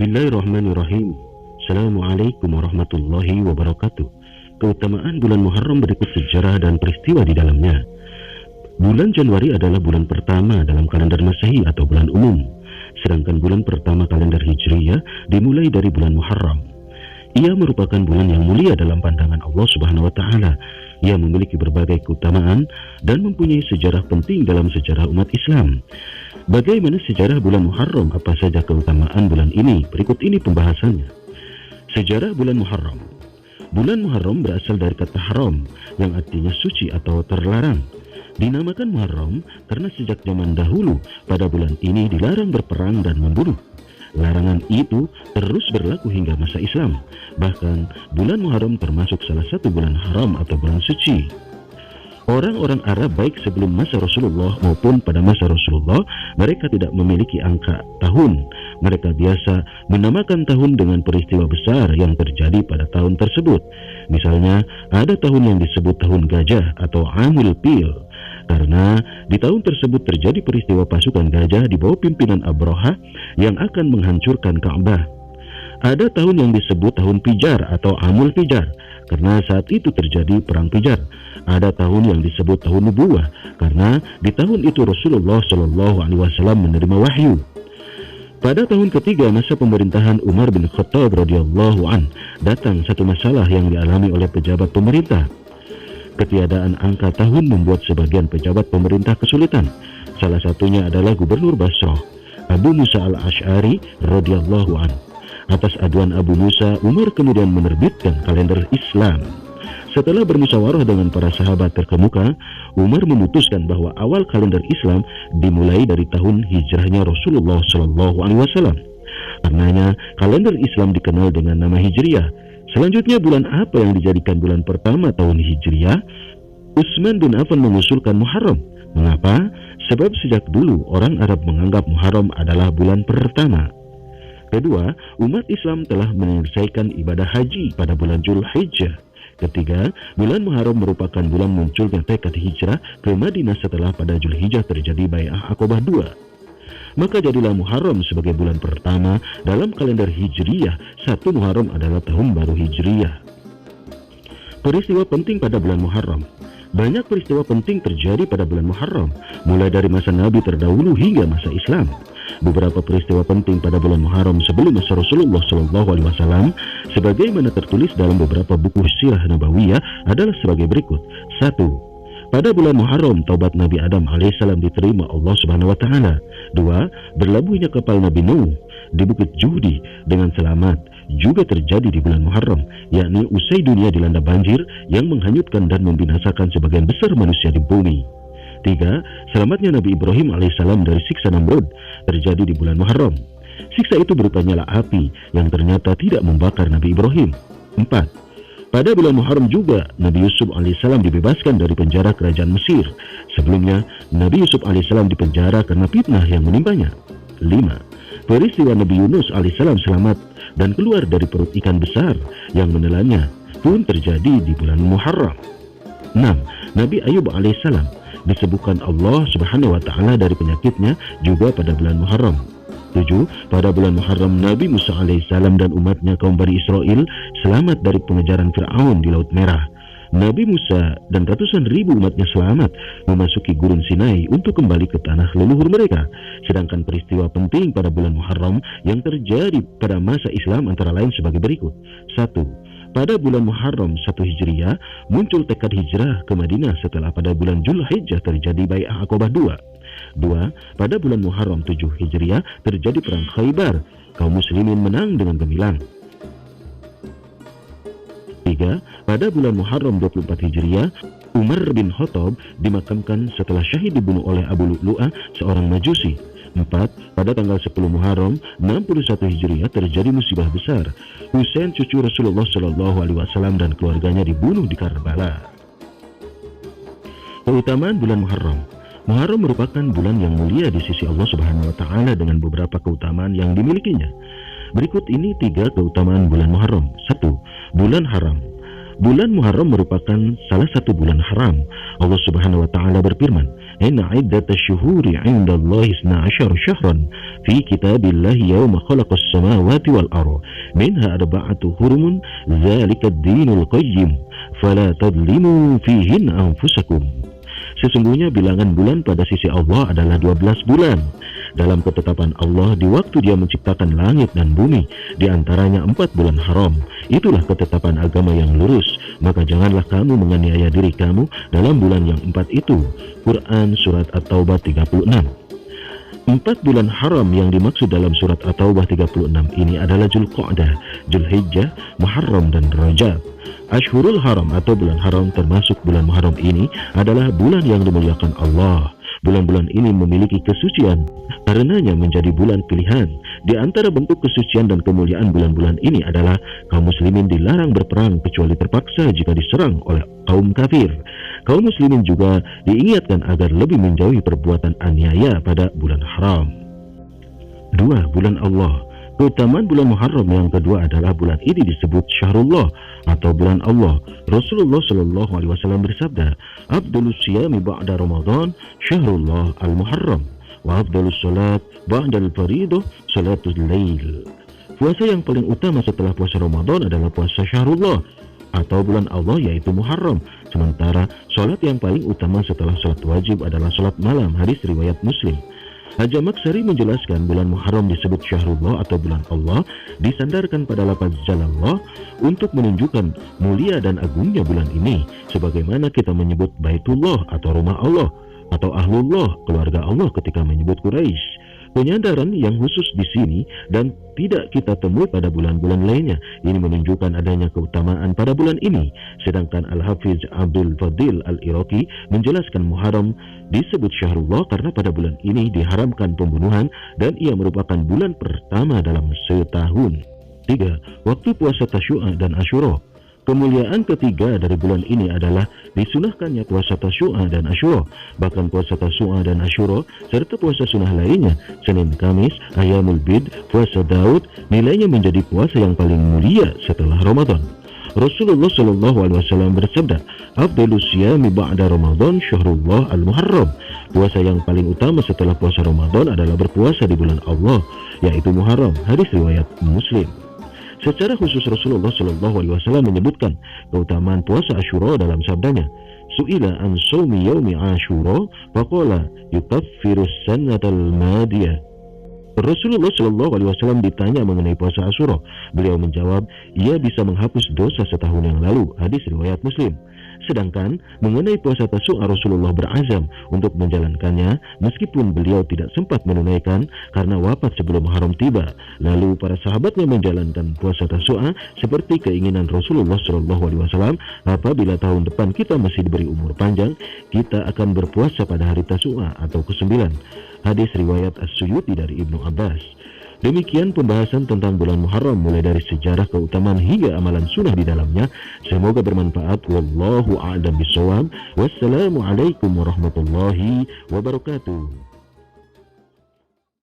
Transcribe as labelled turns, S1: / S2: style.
S1: Bismillahirrahmanirrahim. Assalamualaikum warahmatullahi wabarakatuh. Keutamaan bulan Muharram berikut sejarah dan peristiwa di dalamnya. Bulan Januari adalah bulan pertama dalam kalender Masehi atau bulan umum, sedangkan bulan pertama kalender Hijriyah dimulai dari bulan Muharram. Ia merupakan bulan yang mulia dalam pandangan Allah Subhanahu wa Ta'ala. Ia memiliki berbagai keutamaan dan mempunyai sejarah penting dalam sejarah umat Islam. Bagaimana sejarah bulan Muharram? Apa saja keutamaan bulan ini? Berikut ini pembahasannya. Sejarah bulan Muharram. Bulan Muharram berasal dari kata haram yang artinya suci atau terlarang. Dinamakan Muharram karena sejak zaman dahulu pada bulan ini dilarang berperang dan membunuh. Larangan itu terus berlaku hingga masa Islam. Bahkan bulan Muharram termasuk salah satu bulan haram atau bulan suci. Orang-orang Arab baik sebelum masa Rasulullah maupun pada masa Rasulullah, mereka tidak memiliki angka tahun. Mereka biasa menamakan tahun dengan peristiwa besar yang terjadi pada tahun tersebut. Misalnya, ada tahun yang disebut tahun gajah atau Amul Fil, karena di tahun tersebut terjadi peristiwa pasukan gajah di bawah pimpinan Abraha yang akan menghancurkan Ka'bah. Ada tahun yang disebut tahun Pijar atau Amul Pijar, karena saat itu terjadi perang Pijar. Ada tahun yang disebut tahun Nubuwah, karena di tahun itu Rasulullah Shallallahu Alaihi Wasallam menerima wahyu. Pada tahun ketiga masa pemerintahan Umar bin Khattab radhiyallahu an, datang satu masalah yang dialami oleh pejabat pemerintah. Ketiadaan angka tahun membuat sebagian pejabat pemerintah kesulitan. Salah satunya adalah Gubernur Basrah, Abu Musa al-Ash'ari radhiyallahu an. Atas aduan Abu Musa, Umar kemudian menerbitkan kalender Islam. Setelah bermusyawarah dengan para sahabat terkemuka, Umar memutuskan bahwa awal kalender Islam dimulai dari tahun hijrahnya Rasulullah Shallallahu Alaihi Wasallam. Karenanya, kalender Islam dikenal dengan nama Hijriyah. Selanjutnya, bulan apa yang dijadikan bulan pertama tahun Hijriyah? Utsman bin Affan mengusulkan Muharram. Mengapa? Sebab sejak dulu orang Arab menganggap Muharram adalah bulan pertama. Kedua, umat Islam telah menyelesaikan ibadah haji pada bulan Dzulhijjah. Ketiga, bulan Muharram merupakan bulan munculnya tekad hijrah ke Madinah setelah pada Dzulhijjah terjadi Bai'ah Aqabah II. Maka jadilah Muharram sebagai bulan pertama dalam kalender Hijriyah. 1 Muharram adalah tahun baru Hijriyah. Peristiwa penting pada bulan Muharram. Banyak peristiwa penting terjadi pada bulan Muharram, mulai dari masa Nabi terdahulu hingga masa Islam. Beberapa peristiwa penting pada bulan Muharram sebelum masa Rasulullah SAW, sebagaimana tertulis dalam beberapa buku sirah nabawiyah, adalah sebagai berikut. 1. Pada bulan Muharram, taubat Nabi Adam alaihissalam diterima Allah Subhanahu wa Ta'ala. 2. Berlabuhnya kapal Nabi Nuh di Bukit Juhdi dengan selamat juga terjadi di bulan Muharram, yakni usai dunia dilanda banjir yang menghanyutkan dan membinasakan sebagian besar manusia di bumi. 3. Selamatnya Nabi Ibrahim alaihissalam dari siksa Namrud terjadi di bulan Muharram. Siksa itu berupa nyala api yang ternyata tidak membakar Nabi Ibrahim. 4. Pada bulan Muharram juga Nabi Yusuf alaihissalam dibebaskan dari penjara kerajaan Mesir. Sebelumnya Nabi Yusuf alaihissalam dipenjara karena fitnah yang menimpanya. 5. Peristiwa Nabi Yunus alaihissalam selamat dan keluar dari perut ikan besar yang menelannya pun terjadi di bulan Muharram. 6. Nabi Ayub alaihissalam disebutkan Allah Subhanahu wa Ta'ala dari penyakitnya juga pada bulan Muharram. 7. Pada bulan Muharram Nabi Musa alaihissalam dan umatnya kaum Bani Israel selamat dari pengejaran Fir'aun di Laut Merah. Nabi Musa dan ratusan ribu umatnya selamat memasuki gurun Sinai untuk kembali ke tanah leluhur mereka. Sedangkan peristiwa penting pada bulan Muharram yang terjadi pada masa Islam antara lain sebagai berikut. 1. Pada bulan Muharram 1 Hijriyah muncul tekad hijrah ke Madinah setelah pada bulan Dzulhijjah terjadi Bai'ah Aqabah II. 2. Pada bulan Muharram 7 Hijriyah terjadi perang Khaybar. Kaum muslimin menang dengan gemilang. 3. Pada bulan Muharram 24 Hijriyah, Umar bin Khattab dimakamkan setelah syahid dibunuh oleh Abu Lu'lu'ah, seorang Majusi. 4. Pada tanggal 10 Muharram 61 Hijriyah terjadi musibah besar. Husain cucu Rasulullah Shallallahu Alaihi Wasallam dan keluarganya dibunuh di Karbala. Keutamaan bulan Muharram. Muharram merupakan bulan yang mulia di sisi Allah Subhanahu wa Ta'ala dengan beberapa keutamaan yang dimilikinya. Berikut ini 3 keutamaan bulan Muharram. 1. Bulan haram. Bulan Muharram merupakan salah satu bulan haram. Allah Subhanahu wa Ta'ala berfirman, inna iddatash syuhuri 'indallahi 12 syahran fi kitabillahi yawma khalaqas samawati wal ardh minha arba'atu hurumun dzalika ad-dinul qayyim fala tadlimu fihinna anfusakum. Sesungguhnya bilangan bulan pada sisi Allah adalah 12 bulan dalam ketetapan Allah di waktu Dia menciptakan langit dan bumi, di antaranya 4 bulan haram. Itulah ketetapan agama yang lurus, maka janganlah kamu menganiaya diri kamu dalam bulan yang 4 itu. Quran Surat At-Taubah 36. 4 bulan haram yang dimaksud dalam surat At-Taubah 36 ini adalah Dzulqa'dah, Dzulhijjah, Muharram dan Rajab. Ashhurul Haram atau bulan haram termasuk bulan Muharram ini adalah bulan yang dimuliakan Allah. Bulan-bulan ini memiliki kesucian, karenanya menjadi bulan pilihan. Di antara bentuk kesucian dan kemuliaan bulan-bulan ini adalah kaum muslimin dilarang berperang kecuali terpaksa jika diserang oleh kaum kafir. Kaum muslimin juga diingatkan agar lebih menjauhi perbuatan aniaya pada bulan haram. 2. Bulan Allah. Keutamaan bulan Muharram yang kedua adalah bulan ini disebut Syahrullah atau bulan Allah. Rasulullah Shallallahu Alaihi Wasallam bersabda, "Afdalus siyami ba'da Ramadan Syahrullah al-Muharram, wa afdalus salat ba'da al-faridah salatul lail." Puasa yang paling utama setelah puasa Ramadan adalah puasa Syahrullah atau bulan Allah, yaitu Muharram. Sementara salat yang paling utama setelah salat wajib adalah salat malam. Hadis riwayat Muslim. Haja Maksari menjelaskan bulan Muharram disebut Syahrullah atau bulan Allah disandarkan pada lafaz Jalallah untuk menunjukkan mulia dan agungnya bulan ini, sebagaimana kita menyebut Baitullah atau rumah Allah atau Ahlullah, keluarga Allah ketika menyebut Quraisy. Penyadaran yang khusus di sini dan tidak kita temui pada bulan-bulan lainnya. Ini menunjukkan adanya keutamaan pada bulan ini. Sedangkan Al-Hafiz Abdul Fadil Al-Iraqi menjelaskan Muharram disebut Syahrullah karena pada bulan ini diharamkan pembunuhan dan ia merupakan bulan pertama dalam setahun. 3. Waktu puasa Tasyu'a dan Asyura. Kemuliaan ketiga dari bulan ini adalah disunahkannya puasa Tasyu'a dan Asyura. Bahkan puasa Tasyu'a dan Asyura serta puasa sunnah lainnya, Senin, Kamis, Ayyamul Bid, puasa Daud, nilainya menjadi puasa yang paling mulia setelah Ramadan. Rasulullah Shallallahu Alaihi Wasallam bersabda, "Afdalus siyami ba'da Ramadan Syahrullah al-Muharram." Puasa yang paling utama setelah puasa Ramadan adalah berpuasa di bulan Allah, yaitu Muharram. Hadis riwayat Muslim. Secara khusus Rasulullah Shallallahu Alaihi Wasallam menyebutkan keutamaan puasa Asyura dalam sabdanya, "Su'ila an shaumi yaumi Asyura, faqala yukaffirus sanatal madiyah." Rasulullah Shallallahu Alaihi Wasallam ditanya mengenai puasa Asyura. Beliau menjawab, ia bisa menghapus dosa setahun yang lalu. Hadis riwayat Muslim. Sedangkan mengenai puasa Tasyu'a, Rasulullah berazam untuk menjalankannya meskipun beliau tidak sempat menunaikan karena wafat sebelum Muharram tiba. Lalu para sahabatnya menjalankan puasa Tasyu'a seperti keinginan Rasulullah Shallallahu Alaihi Wasallam. Apabila tahun depan kita masih diberi umur panjang, kita akan berpuasa pada hari Tasyu'a atau ke-9. Hadis riwayat As-Suyuti dari Ibnu Abbas. Demikian pembahasan tentang bulan Muharram, mulai dari sejarah, keutamaan hingga amalan sunnah di dalamnya. Semoga bermanfaat. Wallahu a'lam bishawab. Wassalamualaikum warahmatullahi wabarakatuh.